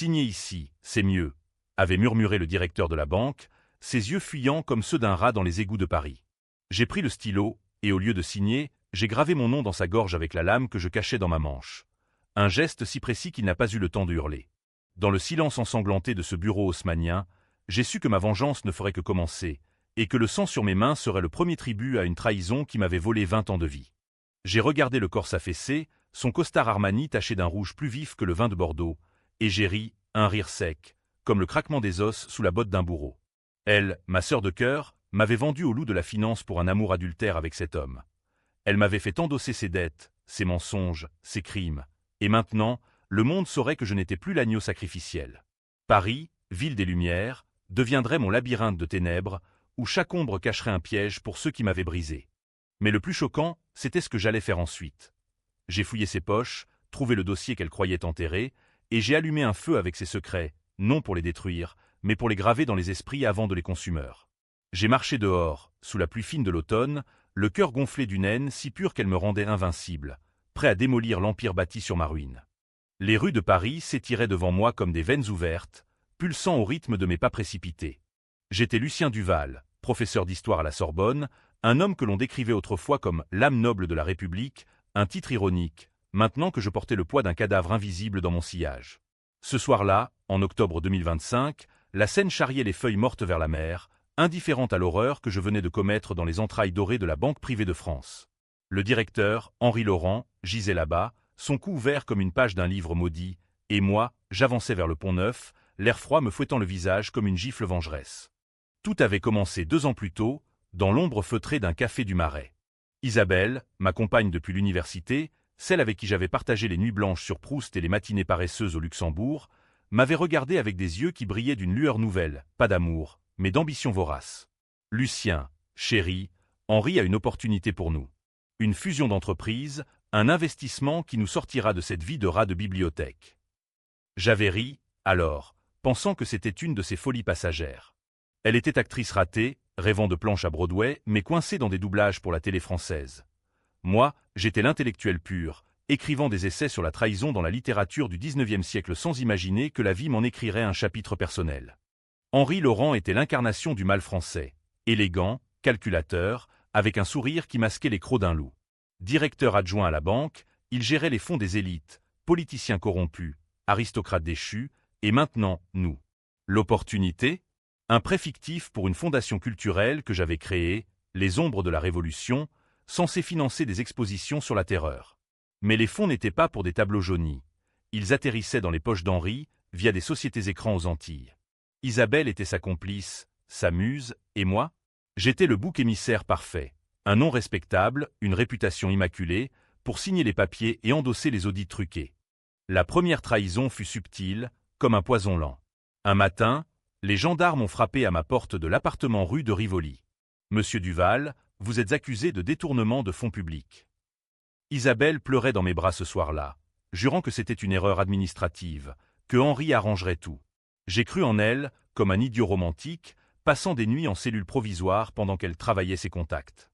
Signez ici, c'est mieux, avait murmuré le directeur de la banque, ses yeux fuyants comme ceux d'un rat dans les égouts de Paris. J'ai pris le stylo, et au lieu de signer, j'ai gravé mon nom dans sa gorge avec la lame que je cachais dans ma manche. Un geste si précis qu'il n'a pas eu le temps de hurler. Dans le silence ensanglanté de ce bureau haussmannien, j'ai su que ma vengeance ne ferait que commencer, et que le sang sur mes mains serait le premier tribut à une trahison qui m'avait volé 20 ans de vie. J'ai regardé le corps s'affaisser, son costard Armani taché d'un rouge plus vif que le vin de Bordeaux, et j'ai ri, un rire sec, comme le craquement des os sous la botte d'un bourreau. Elle, ma sœur de cœur, m'avait vendu au loup de la finance pour un amour adultère avec cet homme. Elle m'avait fait endosser ses dettes, ses mensonges, ses crimes, et maintenant, le monde saurait que je n'étais plus l'agneau sacrificiel. Paris, ville des Lumières, deviendrait mon labyrinthe de ténèbres, où chaque ombre cacherait un piège pour ceux qui m'avaient brisé. Mais le plus choquant, c'était ce que j'allais faire ensuite. J'ai fouillé ses poches, trouvé le dossier qu'elle croyait enterré, et j'ai allumé un feu avec ses secrets, non pour les détruire, mais pour les graver dans les esprits avant de les consumeur. J'ai marché dehors, sous la pluie fine de l'automne, le cœur gonflé d'une haine si pure qu'elle me rendait invincible, prêt à démolir l'empire bâti sur ma ruine. Les rues de Paris s'étiraient devant moi comme des veines ouvertes, pulsant au rythme de mes pas précipités. J'étais Lucien Duval, professeur d'histoire à la Sorbonne, un homme que l'on décrivait autrefois comme l'âme noble de la République, un titre ironique, maintenant que je portais le poids d'un cadavre invisible dans mon sillage. Ce soir-là, en octobre 2025, la Seine charriait les feuilles mortes vers la mer, indifférente à l'horreur que je venais de commettre dans les entrailles dorées de la Banque privée de France. Le directeur, Henri Laurent, gisait là-bas, son cou ouvert comme une page d'un livre maudit, et moi, j'avançais vers le Pont-Neuf, l'air froid me fouettant le visage comme une gifle vengeresse. Tout avait commencé 2 ans plus tôt, dans l'ombre feutrée d'un café du Marais. Isabelle, ma compagne depuis l'université, celle avec qui j'avais partagé les nuits blanches sur Proust et les matinées paresseuses au Luxembourg, m'avait regardé avec des yeux qui brillaient d'une lueur nouvelle, pas d'amour, mais d'ambition vorace. Lucien, chéri, Henri a une opportunité pour nous. Une fusion d'entreprises, un investissement qui nous sortira de cette vie de rat de bibliothèque. J'avais ri, alors, pensant que c'était une de ces folies passagères. Elle était actrice ratée, rêvant de planches à Broadway, mais coincée dans des doublages pour la télé française. Moi, j'étais l'intellectuel pur, écrivant des essais sur la trahison dans la littérature du XIXe siècle sans imaginer que la vie m'en écrirait un chapitre personnel. Henri Laurent était l'incarnation du mal français, élégant, calculateur, avec un sourire qui masquait les crocs d'un loup. Directeur adjoint à la banque, il gérait les fonds des élites, politiciens corrompus, aristocrates déchus, et maintenant, nous. L'opportunité ? Un prêt fictif pour une fondation culturelle que j'avais créée, les Ombres de la Révolution, censé financer des expositions sur la terreur. Mais les fonds n'étaient pas pour des tableaux jaunis. Ils atterrissaient dans les poches d'Henri, via des sociétés écrans aux Antilles. Isabelle était sa complice, sa muse, et moi ? J'étais le bouc émissaire parfait. Un nom respectable, une réputation immaculée, pour signer les papiers et endosser les audits truqués. La première trahison fut subtile, comme un poison lent. Un matin, les gendarmes ont frappé à ma porte de l'appartement rue de Rivoli. « Monsieur Duval, vous êtes accusé de détournement de fonds publics. » Isabelle pleurait dans mes bras ce soir-là, jurant que c'était une erreur administrative, que Henri arrangerait tout. J'ai cru en elle, comme un idiot romantique, passant des nuits en cellule provisoire pendant qu'elle travaillait ses contacts.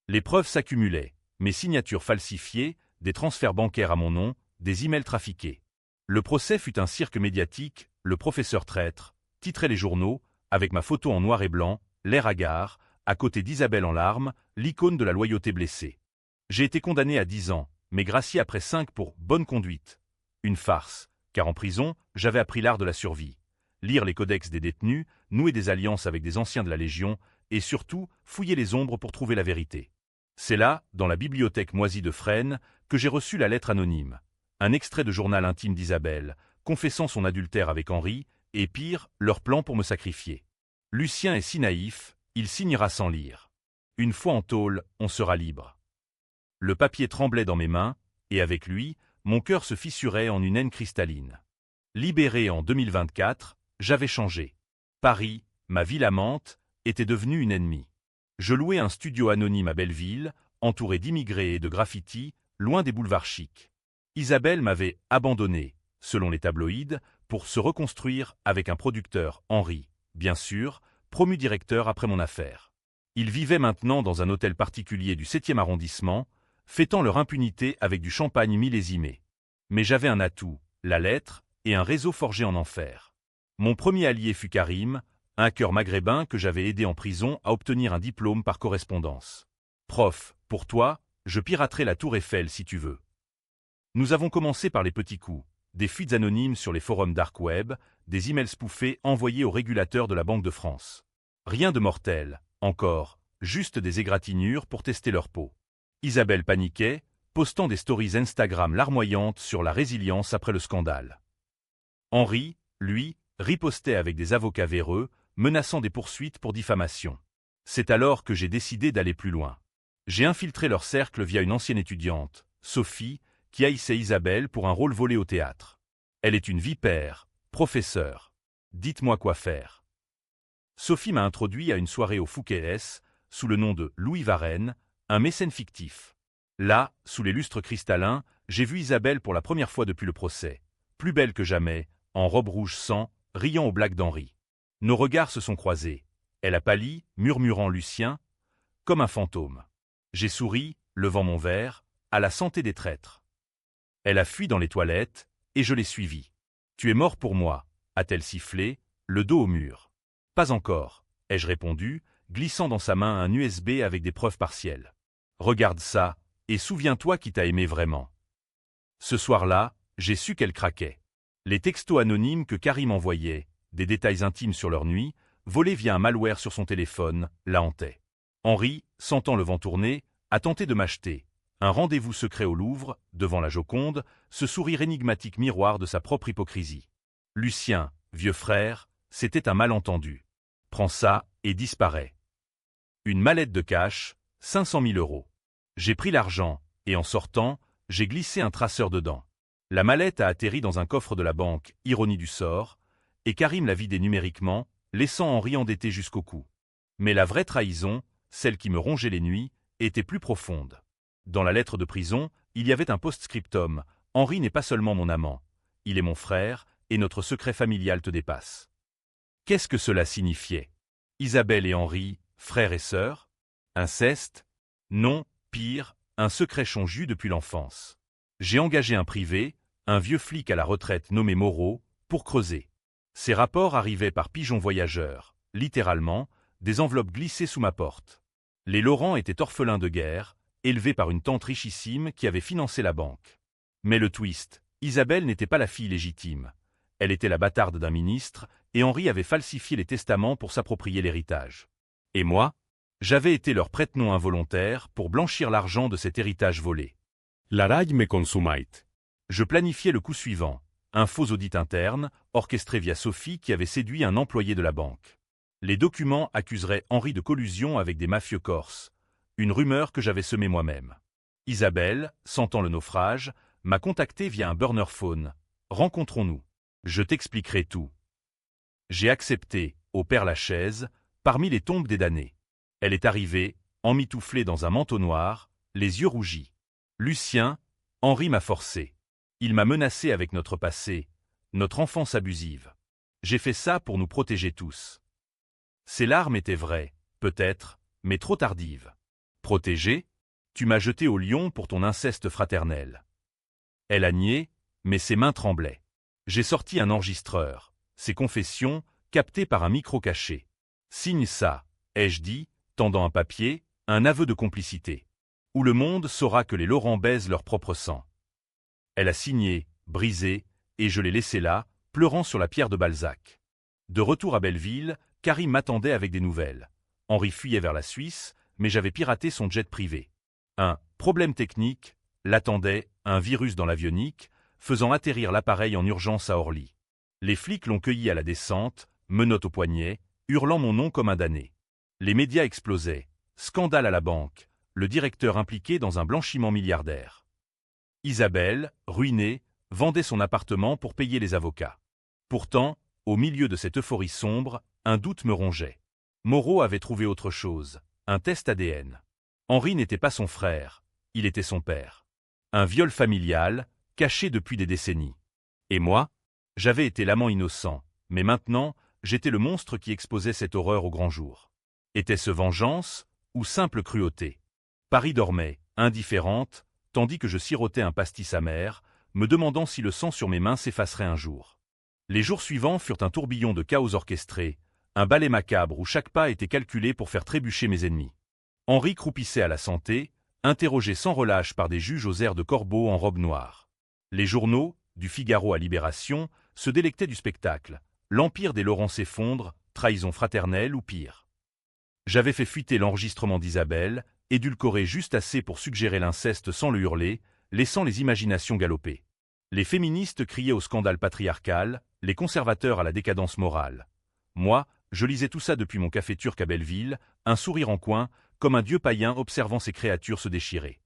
Les preuves s'accumulaient, mes signatures falsifiées, des transferts bancaires à mon nom, des emails trafiqués. Le procès fut un cirque médiatique, le professeur traître, titrait les journaux, avec ma photo en noir et blanc, l'air hagard, à côté d'Isabelle en larmes, l'icône de la loyauté blessée. J'ai été condamné à 10 ans, mais gracié après 5 pour bonne conduite. Une farce, car en prison, j'avais appris l'art de la survie. Lire les codex des détenus, nouer des alliances avec des anciens de la Légion, et surtout, fouiller les ombres pour trouver la vérité. C'est là, dans la bibliothèque moisie de Fresnes, que j'ai reçu la lettre anonyme. Un extrait de journal intime d'Isabelle, confessant son adultère avec Henri, et pire, leur plan pour me sacrifier. Lucien est si naïf, il signera sans lire. Une fois en tôle, on sera libre. Le papier tremblait dans mes mains, et avec lui, mon cœur se fissurait en une haine cristalline. Libéré en 2024, j'avais changé. Paris, ma ville amante, était devenue une ennemie. Je louais un studio anonyme à Belleville, entouré d'immigrés et de graffitis, loin des boulevards chics. Isabelle m'avait abandonné, selon les tabloïds, pour se reconstruire avec un producteur, Henri, bien sûr, promu directeur après mon affaire. Ils vivaient maintenant dans un hôtel particulier du 7e arrondissement, fêtant leur impunité avec du champagne millésimé. Mais j'avais un atout, la lettre, et un réseau forgé en enfer. Mon premier allié fut Karim, un hacker maghrébin que j'avais aidé en prison à obtenir un diplôme par correspondance. Prof, pour toi, je piraterai la tour Eiffel si tu veux. Nous avons commencé par les petits coups, des fuites anonymes sur les forums dark web, des emails spoofés envoyés aux régulateurs de la Banque de France. Rien de mortel, encore, juste des égratignures pour tester leur peau. Isabelle paniquait, postant des stories Instagram larmoyantes sur la résilience après le scandale. Henri, lui, ripostait avec des avocats véreux, menaçant des poursuites pour diffamation. C'est alors que j'ai décidé d'aller plus loin. J'ai infiltré leur cercle via une ancienne étudiante, Sophie, qui haïssait Isabelle pour un rôle volé au théâtre. Elle est une vipère, professeur. Dites-moi quoi faire. Sophie m'a introduit à une soirée au Fouquet-S, sous le nom de Louis Varenne, un mécène fictif. Là, sous les lustres cristallins, j'ai vu Isabelle pour la première fois depuis le procès, plus belle que jamais, en robe rouge sang, riant aux blagues d'Henri. Nos regards se sont croisés. Elle a pâli, murmurant Lucien, comme un fantôme. J'ai souri, levant mon verre, à la santé des traîtres. Elle a fui dans les toilettes, et je l'ai suivie. Tu es mort pour moi, a-t-elle sifflé, le dos au mur. Pas encore, ai-je répondu, glissant dans sa main un USB avec des preuves partielles. Regarde ça, et souviens-toi qui t'a aimé vraiment. Ce soir-là, j'ai su qu'elle craquait. Les textos anonymes que Karim envoyait, des détails intimes sur leur nuit, volés via un malware sur son téléphone, la hantaient. Henri, sentant le vent tourner, a tenté de m'acheter. Un rendez-vous secret au Louvre, devant la Joconde, ce sourire énigmatique miroir de sa propre hypocrisie. Lucien, vieux frère, c'était un malentendu. Prends ça et disparais. Une mallette de cash, 500 000 €. J'ai pris l'argent, et en sortant, j'ai glissé un traceur dedans. La mallette a atterri dans un coffre de la banque, ironie du sort, et Karim l'a vidé numériquement, laissant Henri endetté jusqu'au cou. Mais la vraie trahison, celle qui me rongeait les nuits, était plus profonde. Dans la lettre de prison, il y avait un post-scriptum. Henri n'est pas seulement mon amant, il est mon frère, et notre secret familial te dépasse. Qu'est-ce que cela signifiait? Isabelle et Henri, frères et sœurs? Inceste? Non, pire, un secret chonju depuis l'enfance. J'ai engagé un privé, un vieux flic à la retraite nommé Moreau, pour creuser. Ces rapports arrivaient par pigeons voyageurs, littéralement, des enveloppes glissées sous ma porte. Les Laurent étaient orphelins de guerre, élevés par une tante richissime qui avait financé la banque. Mais le twist, Isabelle n'était pas la fille légitime. Elle était la bâtarde d'un ministre, et Henri avait falsifié les testaments pour s'approprier l'héritage. Et moi? J'avais été leur prête-nom involontaire pour blanchir l'argent de cet héritage volé. L'arai me consumait. Je planifiais le coup suivant, un faux audit interne, orchestré via Sophie qui avait séduit un employé de la banque. Les documents accuseraient Henri de collusion avec des mafieux corses, une rumeur que j'avais semée moi-même. Isabelle, sentant le naufrage, m'a contacté via un burner phone. Rencontrons-nous. Je t'expliquerai tout. J'ai accepté, au Père-Lachaise, parmi les tombes des damnés. Elle est arrivée, emmitouflée dans un manteau noir, les yeux rougis. Lucien, Henri m'a forcé. Il m'a menacé avec notre passé, notre enfance abusive. J'ai fait ça pour nous protéger tous. Ces larmes étaient vraies, peut-être, mais trop tardives. Protégé? Tu m'as jeté au lion pour ton inceste fraternel. Elle a nié, mais ses mains tremblaient. J'ai sorti un enregistreur, ses confessions, captées par un micro caché. Signe ça, ai-je dit, tendant un papier, un aveu de complicité. Où le monde saura que les Laurent baisent leur propre sang. Elle a signé, brisé, et je l'ai laissé là, pleurant sur la pierre de Balzac. De retour à Belleville, Karim m'attendait avec des nouvelles. Henri fuyait vers la Suisse, mais j'avais piraté son jet privé. Un problème technique l'attendait, un virus dans l'avionique, faisant atterrir l'appareil en urgence à Orly. Les flics l'ont cueilli à la descente, menottes au poignet, hurlant mon nom comme un damné. Les médias explosaient. Scandale à la banque, le directeur impliqué dans un blanchiment milliardaire. Isabelle, ruinée, vendait son appartement pour payer les avocats. Pourtant, au milieu de cette euphorie sombre, un doute me rongeait. Moreau avait trouvé autre chose, un test ADN. Henri n'était pas son frère, il était son père. Un viol familial, caché depuis des décennies. Et moi? J'avais été l'amant innocent, mais maintenant, j'étais le monstre qui exposait cette horreur au grand jour. Était-ce vengeance ou simple cruauté? Paris dormait, indifférente, tandis que je sirotais un pastis amer, me demandant si le sang sur mes mains s'effacerait un jour. Les jours suivants furent un tourbillon de chaos orchestré, un ballet macabre où chaque pas était calculé pour faire trébucher mes ennemis. Henri croupissait à la santé, interrogé sans relâche par des juges aux airs de corbeaux en robe noire. Les journaux, du Figaro à Libération, se délectaient du spectacle. L'empire des Laurent s'effondre, trahison fraternelle ou pire. J'avais fait fuiter l'enregistrement d'Isabelle, édulcoré juste assez pour suggérer l'inceste sans le hurler, laissant les imaginations galoper. Les féministes criaient au scandale patriarcal, les conservateurs à la décadence morale. Moi, je lisais tout ça depuis mon café turc à Belleville, un sourire en coin, comme un dieu païen observant ses créatures se déchirer.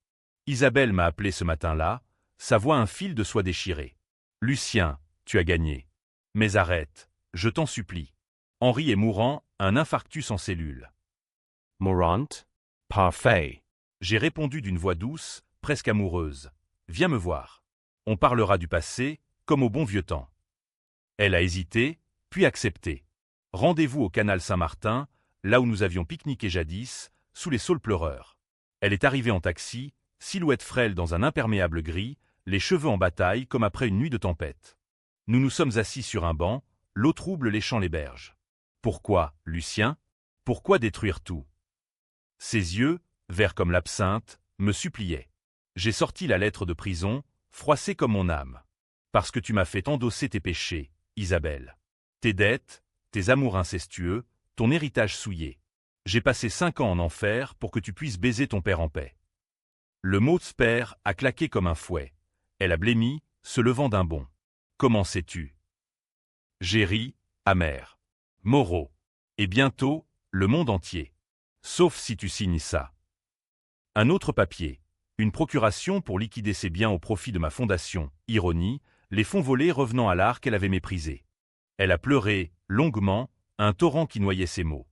Isabelle m'a appelé ce matin-là, sa voix un fil de soie déchirée. « Lucien, tu as gagné. Mais arrête, je t'en supplie. Henri est mourant, un infarctus en cellule. » Mourant? Parfait. J'ai répondu d'une voix douce, presque amoureuse. « Viens me voir. On parlera du passé, comme au bon vieux temps. » Elle a hésité, puis accepté. Rendez-vous au canal Saint-Martin, là où nous avions pique-niqué jadis, sous les saules pleureurs. Elle est arrivée en taxi, silhouette frêle dans un imperméable gris, les cheveux en bataille comme après une nuit de tempête. Nous nous sommes assis sur un banc, l'eau trouble léchant les berges. Pourquoi, Lucien? Pourquoi détruire tout? Ses yeux, verts comme l'absinthe, me suppliaient. J'ai sorti la lettre de prison, froissée comme mon âme. Parce que tu m'as fait endosser tes péchés, Isabelle. Tes dettes, tes amours incestueux, ton héritage souillé. J'ai passé 5 ans en enfer pour que tu puisses baiser ton père en paix. Le mot « père » a claqué comme un fouet. Elle a blêmi, se levant d'un bond. Comment sais-tu? J'ai ri, amer. Moreau. Et bientôt, le monde entier. Sauf si tu signes ça. Un autre papier. Une procuration pour liquider ses biens au profit de ma fondation. Ironie, les fonds volés revenant à l'art qu'elle avait méprisé. Elle a pleuré, longuement, un torrent qui noyait ses mots.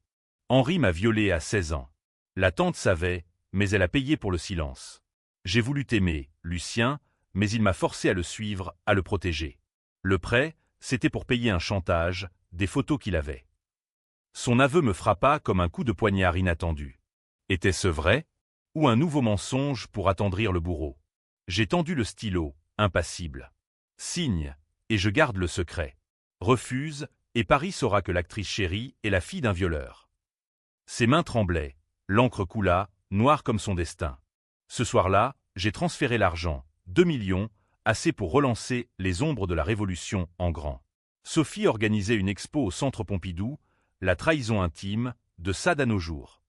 Henri m'a violée à 16 ans. La tante savait, mais elle a payé pour le silence. J'ai voulu t'aimer, Lucien, mais il m'a forcé à le suivre, à le protéger. Le prêt, c'était pour payer un chantage, des photos qu'il avait. Son aveu me frappa comme un coup de poignard inattendu. Était-ce vrai? Ou un nouveau mensonge pour attendrir le bourreau? J'ai tendu le stylo, impassible. Signe, et je garde le secret. Refuse, et Paris saura que l'actrice chérie est la fille d'un violeur. Ses mains tremblaient, l'encre coula, noire comme son destin. Ce soir-là, j'ai transféré l'argent, 2 millions, assez pour relancer les ombres de la Révolution en grand. Sophie organisait une expo au Centre Pompidou, la trahison intime, de Sade à nos jours.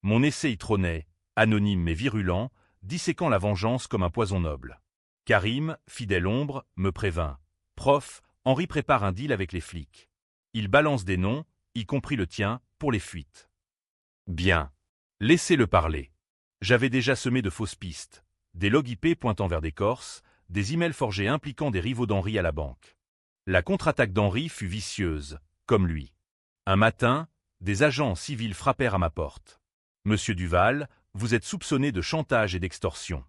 Mon essai y trônait, anonyme mais virulent, disséquant la vengeance comme un poison noble. Karim, fidèle ombre, me prévint. « Prof, Henri prépare un deal avec les flics. Il balance des noms, y compris le tien, pour les fuites. » Bien. Laissez-le parler. J'avais déjà semé de fausses pistes, des logs IP pointant vers des Corses, des emails forgés impliquant des rivaux d'Henri à la banque. La contre-attaque d'Henri fut vicieuse, comme lui. Un matin, des agents civils frappèrent à ma porte. « Monsieur Duval, vous êtes soupçonné de chantage et d'extorsion. »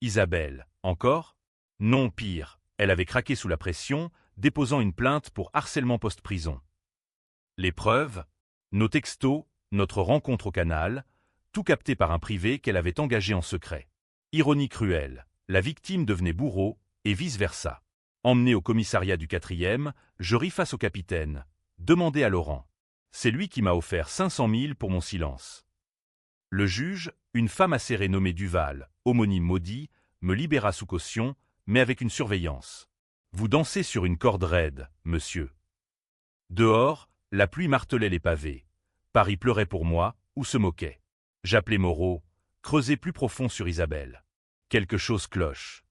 Isabelle, encore? Non, pire, elle avait craqué sous la pression, déposant une plainte pour harcèlement post-prison. Les preuves? Nos textos, notre rencontre au canal, tout capté par un privé qu'elle avait engagé en secret. Ironie cruelle, la victime devenait bourreau, et vice-versa. Emmené au commissariat du 4e, je ris face au capitaine. Demandez à Laurent. C'est lui qui m'a offert 500 000 pour mon silence. Le juge, une femme acérée nommée Duval, homonyme maudit, me libéra sous caution, mais avec une surveillance. Vous dansez sur une corde raide, monsieur. Dehors, la pluie martelait les pavés. Paris pleurait pour moi, ou se moquait. J'appelais Moreau, creusais plus profond sur Isabelle. Quelque chose cloche.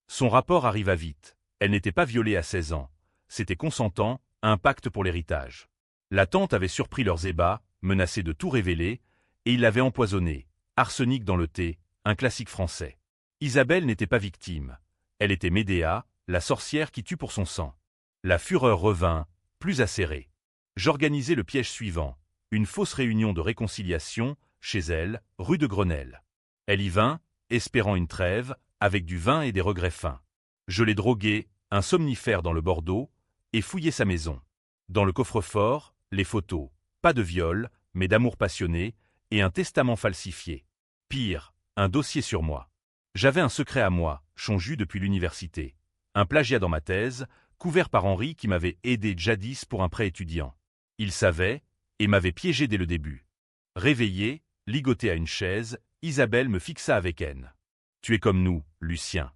Son rapport arriva vite. Elle n'était pas violée à 16 ans. C'était consentant, un pacte pour l'héritage. La tante avait surpris leurs ébats, menacé de tout révéler, et il l'avait empoisonné. Arsenic dans le thé, un classique français. Isabelle n'était pas victime. Elle était Médéa, la sorcière qui tue pour son sang. La fureur revint, plus acérée. J'organisai le piège suivant, une fausse réunion de réconciliation, chez elle, rue de Grenelle. Elle y vint, espérant une trêve, avec du vin et des regrets fins. Je l'ai drogué, un somnifère dans le Bordeaux, et fouillé sa maison. Dans le coffre-fort, les photos, pas de viol, mais d'amour passionné, et un testament falsifié. Pire, un dossier sur moi. J'avais un secret à moi, chonju depuis l'université. Un plagiat dans ma thèse, couvert par Henri qui m'avait aidé jadis pour un prêt étudiant. Il savait, et m'avait piégé dès le début. Réveillée, ligotée à une chaise, Isabelle me fixa avec haine. « Tu es comme nous, Lucien.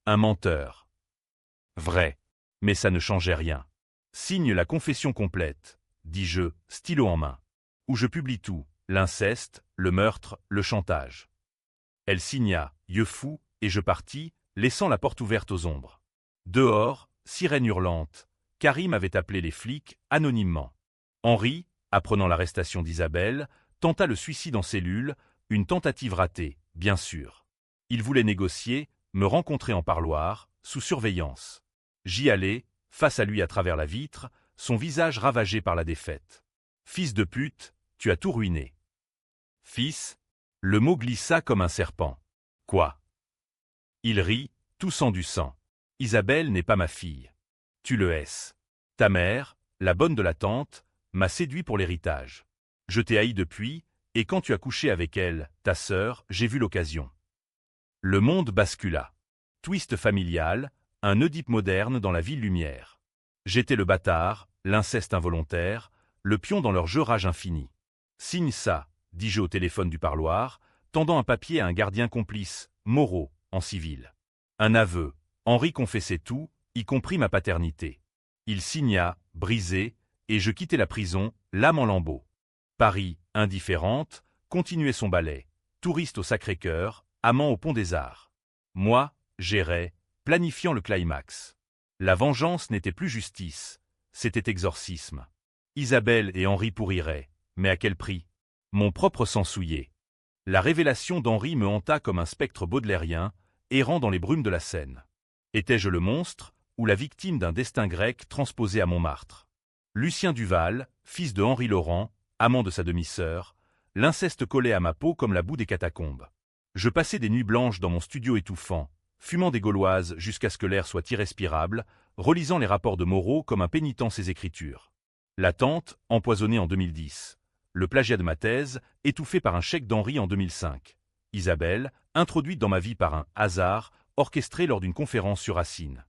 Un menteur. » Vrai. Mais ça ne changeait rien. « Signe la confession complète, » dis-je, stylo en main. « Où je publie tout, l'inceste, le meurtre, le chantage. » Elle signa, yeux fous, et je partis, laissant la porte ouverte aux ombres. Dehors, sirène hurlante, Karim avait appelé les flics anonymement. Henri, apprenant l'arrestation d'Isabelle, tenta le suicide en cellule, une tentative ratée, bien sûr. Il voulait négocier, me rencontrer en parloir, sous surveillance. J'y allais, face à lui à travers la vitre, son visage ravagé par la défaite. « Fils de pute, tu as tout ruiné. »« Fils » le mot glissa comme un serpent. « Quoi ?» Il rit, toussant du sang. « Isabelle n'est pas ma fille. Tu le hais. Ta mère, la bonne de la tante, m'a séduit pour l'héritage. Je t'ai haï depuis, et quand tu as couché avec elle, ta sœur, j'ai vu l'occasion. » Le monde bascula. Twist familial, un Oedipe moderne dans la ville lumière. J'étais le bâtard, l'inceste involontaire, le pion dans leur jeu rage infini. « Signe ça », dis-je au téléphone du parloir, tendant un papier à un gardien complice, Moreau, en civil. Un aveu. Henri confessait tout, y compris ma paternité. Il signa, brisé, et je quittai la prison, l'âme en lambeaux. Paris, indifférente, continuait son ballet. Touriste au Sacré-Cœur, amant au Pont des Arts. Moi, j'errais, planifiant le climax. La vengeance n'était plus justice, c'était exorcisme. Isabelle et Henri pourriraient, mais à quel prix? Mon propre sang souillé. La révélation d'Henri me hanta comme un spectre baudelairien, errant dans les brumes de la Seine. Étais-je le monstre, ou la victime d'un destin grec transposé à Montmartre? Lucien Duval, fils de Henri Laurent, amant de sa demi-sœur, l'inceste collait à ma peau comme la boue des catacombes. Je passais des nuits blanches dans mon studio étouffant, fumant des gauloises jusqu'à ce que l'air soit irrespirable, relisant les rapports de Moreau comme un pénitent ses écritures. La tante, empoisonnée en 2010. Le plagiat de ma thèse, étouffé par un chèque d'Henri en 2005. Isabelle, introduite dans ma vie par un hasard, orchestré lors d'une conférence sur Racine.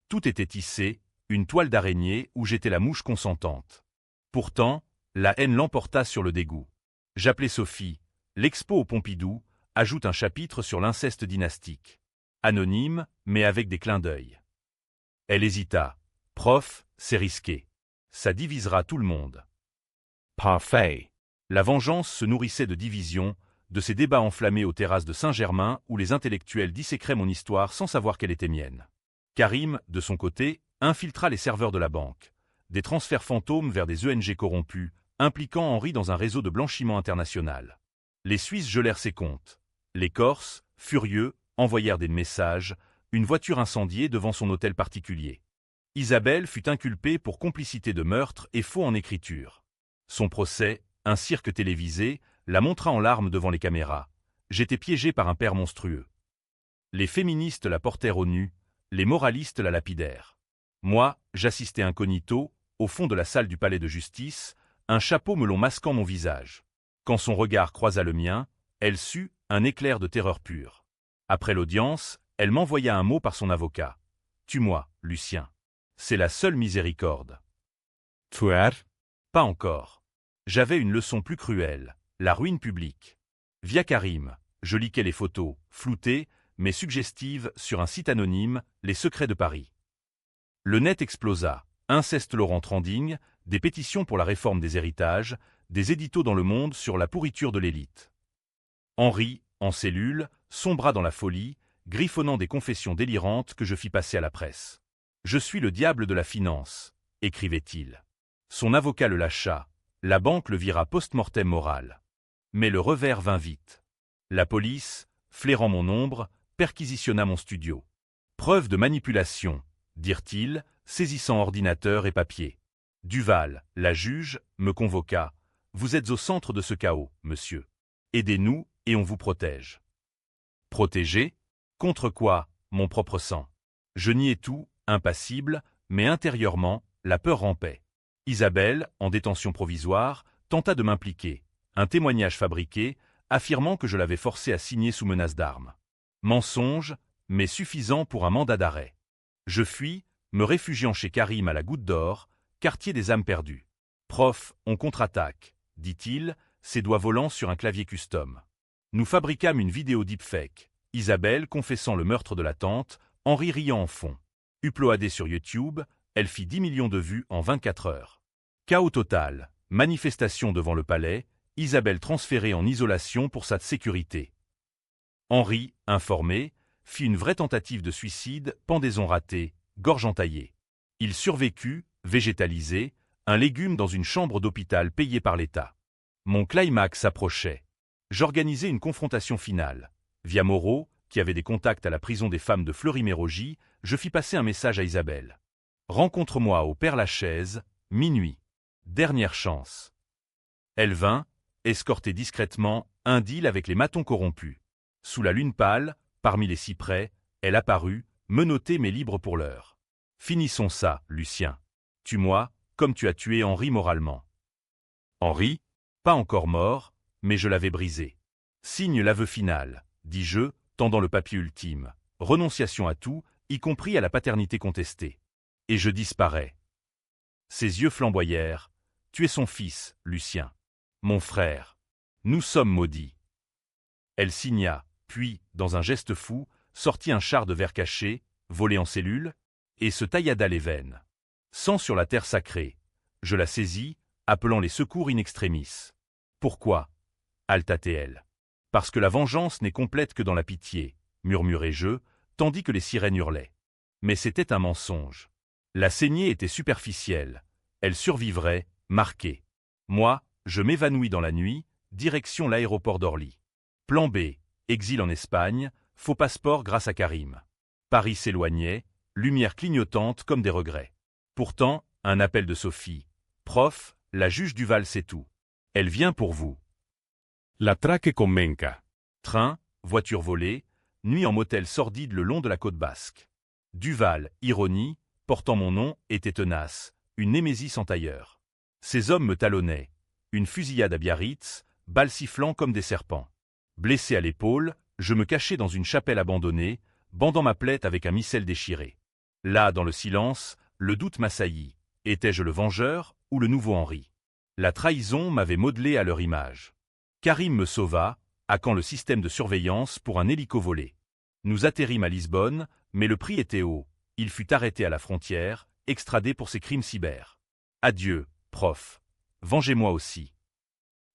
Tout était tissé, une toile d'araignée où j'étais la mouche consentante. Pourtant, la haine l'emporta sur le dégoût. J'appelai Sophie, l'expo au Pompidou, ajoute un chapitre sur l'inceste dynastique. Anonyme, mais avec des clins d'œil. Elle hésita. Prof, c'est risqué. Ça divisera tout le monde. Parfait. La vengeance se nourrissait de divisions, de ces débats enflammés aux terrasses de Saint-Germain où les intellectuels dissécraient mon histoire sans savoir qu'elle était mienne. Karim, de son côté, infiltra les serveurs de la banque. Des transferts fantômes vers des ONG corrompus, impliquant Henri dans un réseau de blanchiment international. Les Suisses gelèrent ses comptes. Les Corses, furieux, envoyèrent des messages, une voiture incendiée devant son hôtel particulier. Isabelle fut inculpée pour complicité de meurtre et faux en écriture. Son procès, un cirque télévisé, la montra en larmes devant les caméras. J'étais piégé par un père monstrueux. Les féministes la portèrent au nu, les moralistes la lapidèrent. Moi, j'assistais incognito, au fond de la salle du palais de justice, un chapeau melon masquant mon visage. Quand son regard croisa le mien, elle sut, un éclair de terreur pure. Après l'audience, elle m'envoya un mot par son avocat. « Tue-moi, Lucien. C'est la seule miséricorde. » Tuer? Pas encore. J'avais une leçon plus cruelle, la ruine publique. Via Karim, je liquais les photos, floutées, mais suggestives, sur un site anonyme, Les Secrets de Paris. Le net explosa, inceste Laurent Trending, des pétitions pour la réforme des héritages, des éditos dans Le Monde sur la pourriture de l'élite. Henri, en cellule, sombra dans la folie, griffonnant des confessions délirantes que je fis passer à la presse. « Je suis le diable de la finance », écrivait-il. Son avocat le lâcha, la banque le vira post-mortem moral. Mais le revers vint vite. La police, flairant mon ombre, perquisitionna mon studio. « Preuve de manipulation », dirent-ils, saisissant ordinateur et papier. Duval, la juge, me convoqua. « Vous êtes au centre de ce chaos, monsieur. Aidez-nous et on vous protège. » Protégé? Contre quoi, mon propre sang? Je niais tout, impassible, mais intérieurement, la peur rampait. Isabelle, en détention provisoire, tenta de m'impliquer. Un témoignage fabriqué, affirmant que je l'avais forcé à signer sous menace d'armes. Mensonge, mais suffisant pour un mandat d'arrêt. Je fuis, me réfugiant chez Karim à la Goutte d'Or, quartier des âmes perdues. Prof, on contre-attaque, dit-il, ses doigts volants sur un clavier custom. Nous fabriquâmes une vidéo deepfake, Isabelle confessant le meurtre de la tante, Henri riant en fond. Uploadée sur YouTube, elle fit 10 millions de vues en 24 heures. Chaos total, manifestation devant le palais, Isabelle transférée en isolation pour sa sécurité. Henri, informé, fit une vraie tentative de suicide, pendaison ratée, gorge entaillée. Il survécut, végétalisé, un légume dans une chambre d'hôpital payée par l'État. Mon climax approchait. J'organisais une confrontation finale. Via Moreau, qui avait des contacts à la prison des femmes de Fleury-Mérogis, je fis passer un message à Isabelle. Rencontre-moi au Père-Lachaise, minuit. Dernière chance. Elle vint, escorter discrètement, un deal avec les matons corrompus. Sous la lune pâle, parmi les cyprès, elle apparut, menottée mais libre pour l'heure. Finissons ça, Lucien. Tue-moi, comme tu as tué Henri moralement. Henri, pas encore mort, mais je l'avais brisé. Signe l'aveu final, dis-je, tendant le papier ultime. Renonciation à tout, y compris à la paternité contestée. Et je disparais. Ses yeux flamboyèrent. Tu es son fils, Lucien. Mon frère. Nous sommes maudits. Elle signa, puis, dans un geste fou, sortit un char de verre caché, volé en cellule, et se taillada les veines. Sang sur la terre sacrée. Je la saisis, appelant les secours in extremis. Pourquoi? Altatait-elle. Parce que la vengeance n'est complète que dans la pitié, murmurai-je, tandis que les sirènes hurlaient. Mais c'était un mensonge. La saignée était superficielle. Elle survivrait, marquée. Moi, je m'évanouis dans la nuit, direction l'aéroport d'Orly. Plan B, exil en Espagne, faux passeport grâce à Karim. Paris s'éloignait, lumière clignotante comme des regrets. Pourtant, un appel de Sophie. Prof, la juge Duval sait tout. Elle vient pour vous. La traque commenca. Train, voiture volée, nuit en motel sordide le long de la côte basque. Duval, ironie, portant mon nom, était tenace, une némésis en tailleur. Ces hommes me talonnaient. Une fusillade à Biarritz, balles sifflant comme des serpents. Blessé à l'épaule, je me cachais dans une chapelle abandonnée, bandant ma plaie avec un missel déchiré. Là, dans le silence, le doute m'assaillit. Étais-je le vengeur ou le nouveau Henri? La trahison m'avait modelé à leur image. Karim me sauva, hackant le système de surveillance pour un hélico volé. Nous atterrîmes à Lisbonne, mais le prix était haut. Il fut arrêté à la frontière, extradé pour ses crimes cyber. Adieu, prof. Vengez-moi aussi.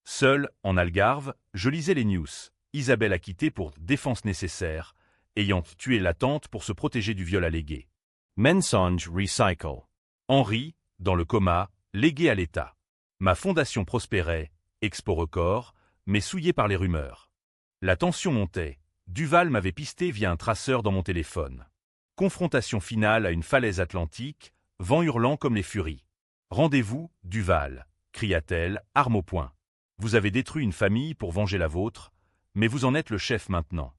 Seul, en Algarve, je lisais les news. Isabelle acquittée pour défense nécessaire, ayant tué la tante pour se protéger du viol allégué. Mensonge recycle. Henri, dans le coma, légué à l'État. Ma fondation prospérait, expo record, mais souillée par les rumeurs. La tension montait. Duval m'avait pisté via un traceur dans mon téléphone. Confrontation finale à une falaise atlantique, vent hurlant comme les furies. Rendez-vous, Duval, cria-t-elle, arme au poing. Vous avez détruit une famille pour venger la vôtre, mais vous en êtes le chef maintenant.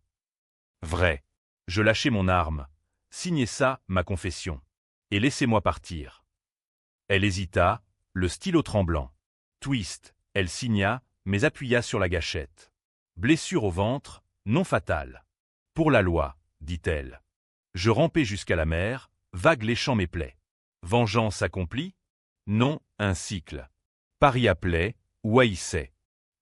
Vrai. Je lâchai mon arme. Signez ça, ma confession. Et laissez-moi partir. Elle hésita, le stylo tremblant. Twist, elle signa, mais appuya sur la gâchette. Blessure au ventre, non fatale. Pour la loi, dit-elle. Je rampai jusqu'à la mer, vague léchant mes plaies. Vengeance accomplie? Non, un cycle. Paris appelait, ou haïssait.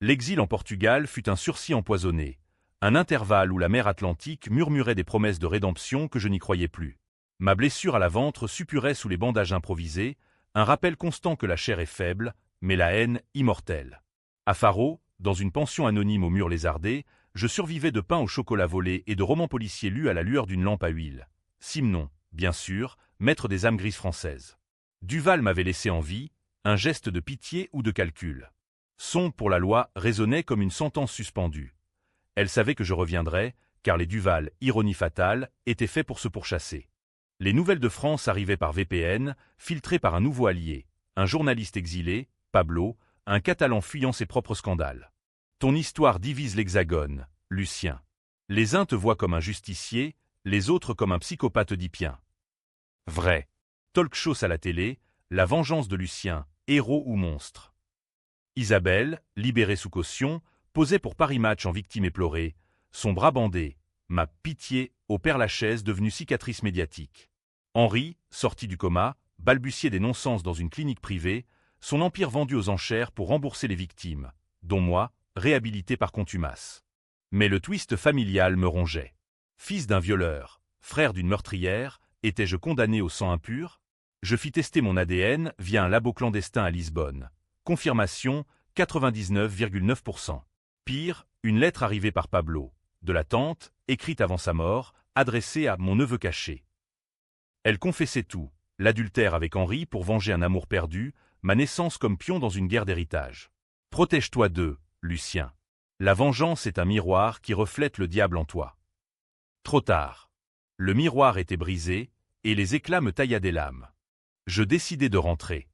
L'exil en Portugal fut un sursis empoisonné, un intervalle où la mer Atlantique murmurait des promesses de rédemption que je n'y croyais plus. Ma blessure à la ventre suppurait sous les bandages improvisés, un rappel constant que la chair est faible, mais la haine immortelle. À Faro, dans une pension anonyme aux murs lézardés, je survivais de pain au chocolat volé et de romans policiers lus à la lueur d'une lampe à huile. Simon, bien sûr, maître des âmes grises françaises. Duval m'avait laissé en vie, un geste de pitié ou de calcul. Son pour la loi résonnait comme une sentence suspendue. Elle savait que je reviendrais, car les Duval, ironie fatale, étaient faits pour se pourchasser. Les nouvelles de France arrivaient par VPN, filtrées par un nouveau allié, un journaliste exilé, Pablo, un Catalan fuyant ses propres scandales. Ton histoire divise l'Hexagone, Lucien. Les uns te voient comme un justicier, les autres comme un psychopathe oedipien. Vrai. Talk shows à la télé, la vengeance de Lucien, héros ou monstre. Isabelle, libérée sous caution, posait pour Paris Match en victime éplorée, son bras bandé, ma pitié au Père-Lachaise devenue cicatrice médiatique. Henri, sorti du coma, balbutiait des non-sens dans une clinique privée, son empire vendu aux enchères pour rembourser les victimes, dont moi, réhabilité par contumace. Mais le twist familial me rongeait. Fils d'un violeur, frère d'une meurtrière, étais-je condamné au sang impur? Je fis tester mon ADN via un labo clandestin à Lisbonne. Confirmation, 99,9%. Pire, une lettre arrivée par Pablo, de la tante, écrite avant sa mort, adressée à mon neveu caché. Elle confessait tout, l'adultère avec Henri pour venger un amour perdu, ma naissance comme pion dans une guerre d'héritage. Protège-toi d'eux, Lucien. La vengeance est un miroir qui reflète le diable en toi. Trop tard. Le miroir était brisé, et les éclats me taillaient l'âme. Je décidai de rentrer.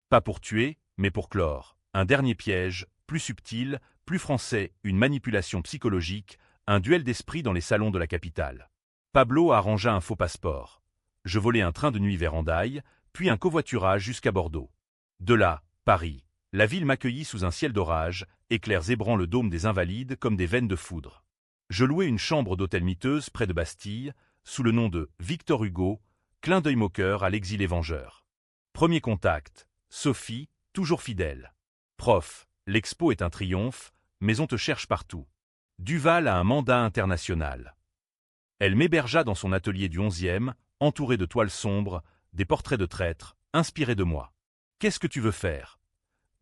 Pas pour tuer, mais pour clore. Un dernier piège, plus subtil, plus français, une manipulation psychologique, un duel d'esprit dans les salons de la capitale. Pablo arrangea un faux passeport. Je volai un train de nuit vers Hendaye, puis un covoiturage jusqu'à Bordeaux. De là, Paris. La ville m'accueillit sous un ciel d'orage, éclairs zébrant le dôme des Invalides comme des veines de foudre. Je louai une chambre d'hôtel miteuse près de Bastille, sous le nom de Victor Hugo, clin d'œil moqueur à l'exilé vengeur. Premier contact, Sophie, toujours fidèle. Prof, l'expo est un triomphe, mais on te cherche partout. Duval a un mandat international. Elle m'hébergea dans son atelier du 11e, entouré de toiles sombres, des portraits de traîtres, inspirés de moi. « Qu'est-ce que tu veux faire ?»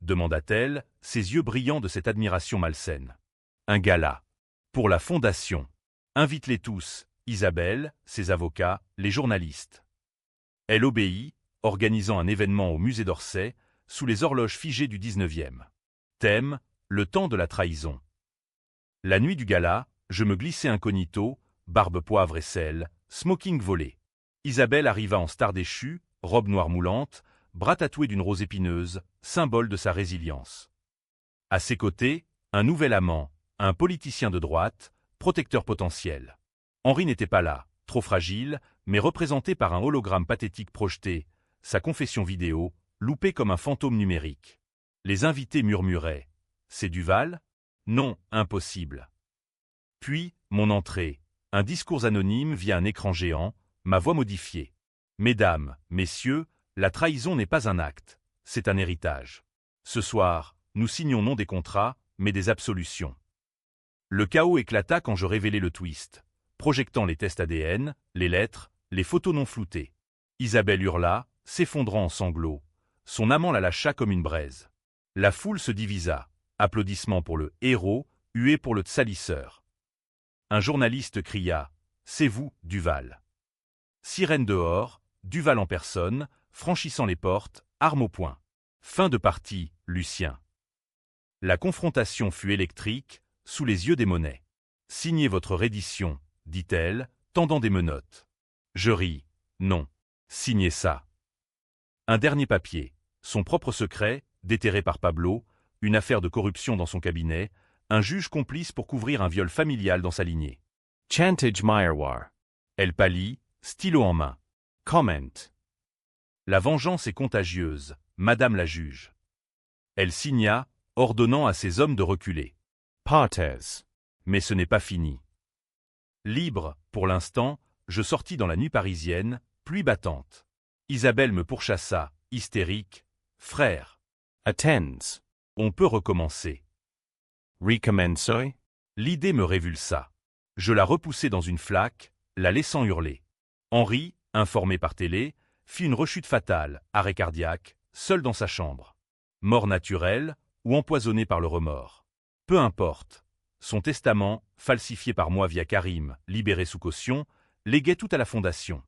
demanda-t-elle, ses yeux brillants de cette admiration malsaine. « Un gala. Pour la Fondation. Invite-les tous, Isabelle, ses avocats, les journalistes. » Elle obéit, organisant un événement au musée d'Orsay, sous les horloges figées du 19e. Thème, le temps de la trahison. La nuit du gala, je me glissai incognito, barbe poivre et sel, smoking volé. Isabelle arriva en star déchue, robe noire moulante, bras tatoué d'une rose épineuse, symbole de sa résilience. À ses côtés, un nouvel amant, un politicien de droite, protecteur potentiel. Henri n'était pas là, trop fragile, mais représenté par un hologramme pathétique projeté, sa confession vidéo, loupée comme un fantôme numérique. Les invités murmuraient. « C'est Duval ? Non, impossible. » Puis, mon entrée, un discours anonyme via un écran géant, ma voix modifiée. « Mesdames, messieurs, la trahison n'est pas un acte, c'est un héritage. Ce soir, nous signons non des contrats, mais des absolutions. » Le chaos éclata quand je révélai le twist, projetant les tests ADN, les lettres, les photos non floutées. Isabelle hurla, s'effondrant en sanglots. Son amant la lâcha comme une braise. La foule se divisa. Applaudissements pour le héros, huées pour le salisseur. Un journaliste cria « C'est vous, Duval !» Sirène dehors, Duval en personne, franchissant les portes, arme au poing. Fin de partie, Lucien. La confrontation fut électrique, sous les yeux des Monnaies. « Signez votre reddition, dit-elle, tendant des menottes. Je ris. Non. Signez ça. Un dernier papier. Son propre secret, déterré par Pablo, une affaire de corruption dans son cabinet, un juge complice pour couvrir un viol familial dans sa lignée. Chantage Meyerwar. Elle pâlit, stylo en main. Comment. La vengeance est contagieuse, madame la juge. Elle signa, ordonnant à ses hommes de reculer. Partes. Mais ce n'est pas fini. Libre, pour l'instant, je sortis dans la nuit parisienne, pluie battante. Isabelle me pourchassa, hystérique. « Frère. Attends. On peut recommencer. » Recommencer? L'idée me révulsa. Je la repoussai dans une flaque, la laissant hurler. Henri, informé par télé, fit une rechute fatale, arrêt cardiaque, seul dans sa chambre. Mort naturelle ou empoisonné par le remords. Peu importe. Son testament, falsifié par moi via Karim, libéré sous caution, léguait tout à la fondation.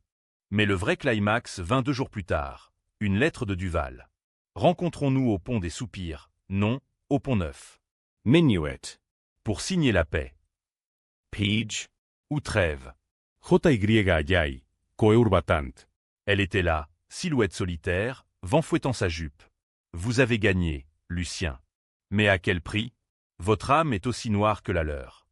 Mais le vrai climax vint 2 jours plus tard. Une lettre de Duval. Rencontrons-nous au pont des Soupirs, non, au pont Neuf. Minuet. Pour signer la paix. Page. Ou trêve. JY Coeurbatant. Elle était là, silhouette solitaire, vent fouettant sa jupe. Vous avez gagné, Lucien. Mais à quel prix? Votre âme est aussi noire que la leur.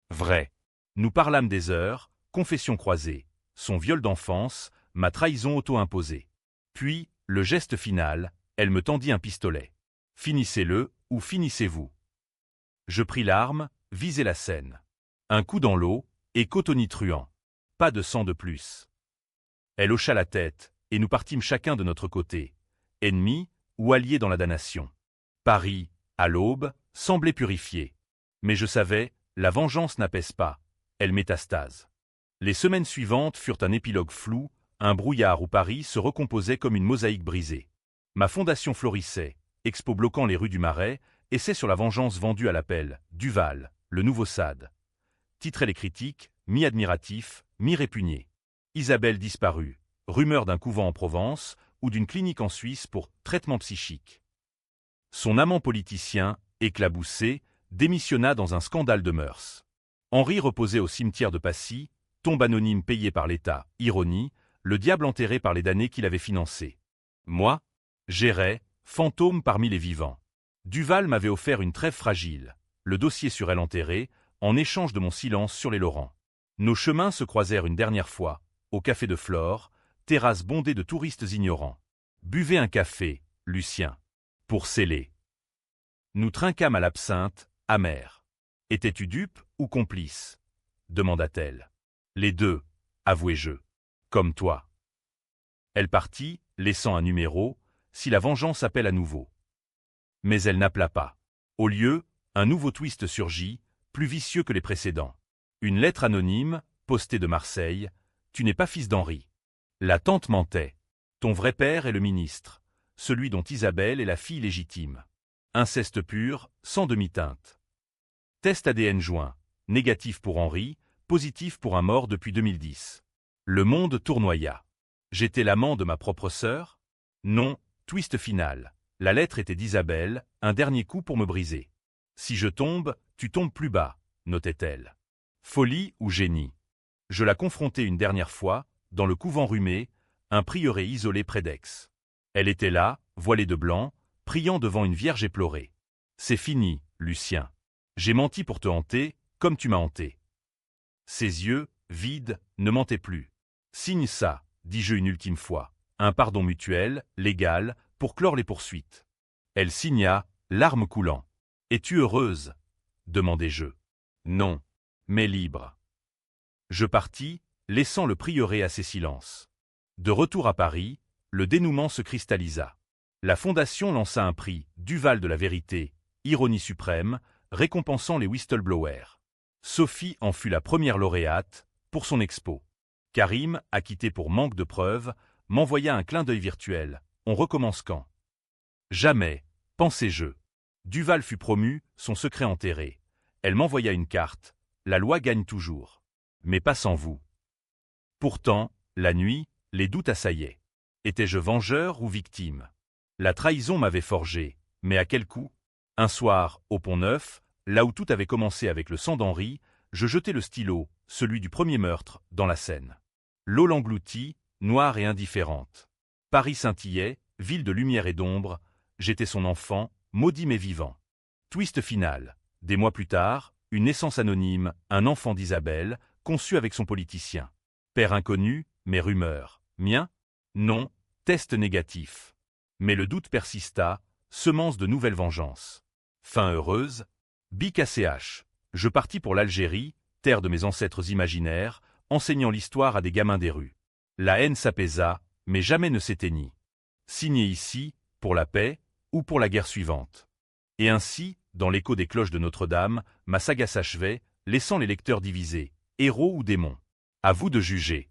Vrai. Nous parlâmes des heures, confessions croisées, son viol d'enfance, ma trahison auto-imposée. Puis, le geste final, elle me tendit un pistolet. Finissez-le, ou finissez-vous. Je pris l'arme, visai la scène. Un coup dans l'eau, écho tonitruant. Pas de sang de plus. Elle hocha la tête, et nous partîmes chacun de notre côté, ennemis ou alliés dans la damnation. Paris, à l'aube, semblait purifié. Mais je savais, la vengeance n'apaise pas, elle métastase. Les semaines suivantes furent un épilogue flou, un brouillard où Paris se recomposait comme une mosaïque brisée. Ma fondation florissait, expo bloquant les rues du Marais, essai sur la vengeance vendue à l'appel, Duval, le nouveau Sade. Titraient les critiques, mi-admiratifs, mi-répugnés. Isabelle disparue, rumeur d'un couvent en Provence ou d'une clinique en Suisse pour traitement psychique. Son amant politicien, éclaboussé, démissionna dans un scandale de mœurs. Henri reposait au cimetière de Passy, tombe anonyme payée par l'État, ironie, le diable enterré par les damnés qu'il avait financés. Moi, j'errais, fantôme parmi les vivants. Duval m'avait offert une trêve fragile, le dossier sur elle enterré, en échange de mon silence sur les Laurents. Nos chemins se croisèrent une dernière fois, au café de Flore, terrasse bondée de touristes ignorants. Buvez un café, Lucien. Pour sceller. Nous trinquâmes à l'absinthe, amère. Étais-tu dupe ou complice? Demanda-t-elle. Les deux, avouai-je. Comme toi. Elle partit, laissant un numéro, si la vengeance appelle à nouveau. Mais elle n'appela pas. Au lieu, un nouveau twist surgit, plus vicieux que les précédents. Une lettre anonyme, postée de Marseille, « Tu n'es pas fils d'Henri. » La tante mentait. Ton vrai père est le ministre, celui dont Isabelle est la fille légitime. Inceste pur, sans demi-teinte. Test ADN joint, négatif pour Henri, positif pour un mort depuis 2010. Le monde tournoya. J'étais l'amant de ma propre sœur? Non, twist final. La lettre était d'Isabelle, un dernier coup pour me briser. Si je tombe, tu tombes plus bas, notait-elle. Folie ou génie? Je la confrontai une dernière fois, dans le couvent Rumé, un prieuré isolé près d'Aix. Elle était là, voilée de blanc, priant devant une vierge éplorée. C'est fini, Lucien. J'ai menti pour te hanter, comme tu m'as hanté. Ses yeux, vides, ne mentaient plus. Signe ça, dis-je une ultime fois. Un pardon mutuel, légal, pour clore les poursuites. Elle signa, larmes coulant. Es-tu heureuse? Demandai-je. Non, mais libre. Je partis, laissant le prieuré à ses silences. De retour à Paris, le dénouement se cristallisa. La Fondation lança un prix, Duval de la vérité, ironie suprême, récompensant les whistleblowers. Sophie en fut la première lauréate, pour son expo. Karim, acquitté pour manque de preuves, m'envoya un clin d'œil virtuel. On recommence quand? Jamais, pensai-je. Duval fut promu, son secret enterré. Elle m'envoya une carte. La loi gagne toujours. Mais pas sans vous. Pourtant, la nuit, les doutes assaillaient. Étais-je vengeur ou victime? La trahison m'avait forgé, mais à quel coût? Un soir, au Pont-Neuf, là où tout avait commencé avec le sang d'Henri, je jetai le stylo, celui du premier meurtre, dans la Seine. L'eau l'engloutit, noire et indifférente. Paris scintillait, ville de lumière et d'ombre, j'étais son enfant, maudit mais vivant. Twist final. Des mois plus tard, une naissance anonyme, un enfant d'Isabelle, conçu avec son politicien. Père inconnu, mais rumeur. Mien? Non, test négatif. Mais le doute persista, semence de nouvelles vengeances. Fin heureuse? BKCH. Je partis pour l'Algérie, terre de mes ancêtres imaginaires, enseignant l'histoire à des gamins des rues. La haine s'apaisa, mais jamais ne s'éteignit. Signé ici, pour la paix, ou pour la guerre suivante. Et ainsi, dans l'écho des cloches de Notre-Dame, ma saga s'achevait, laissant les lecteurs divisés, héros ou démons. À vous de juger.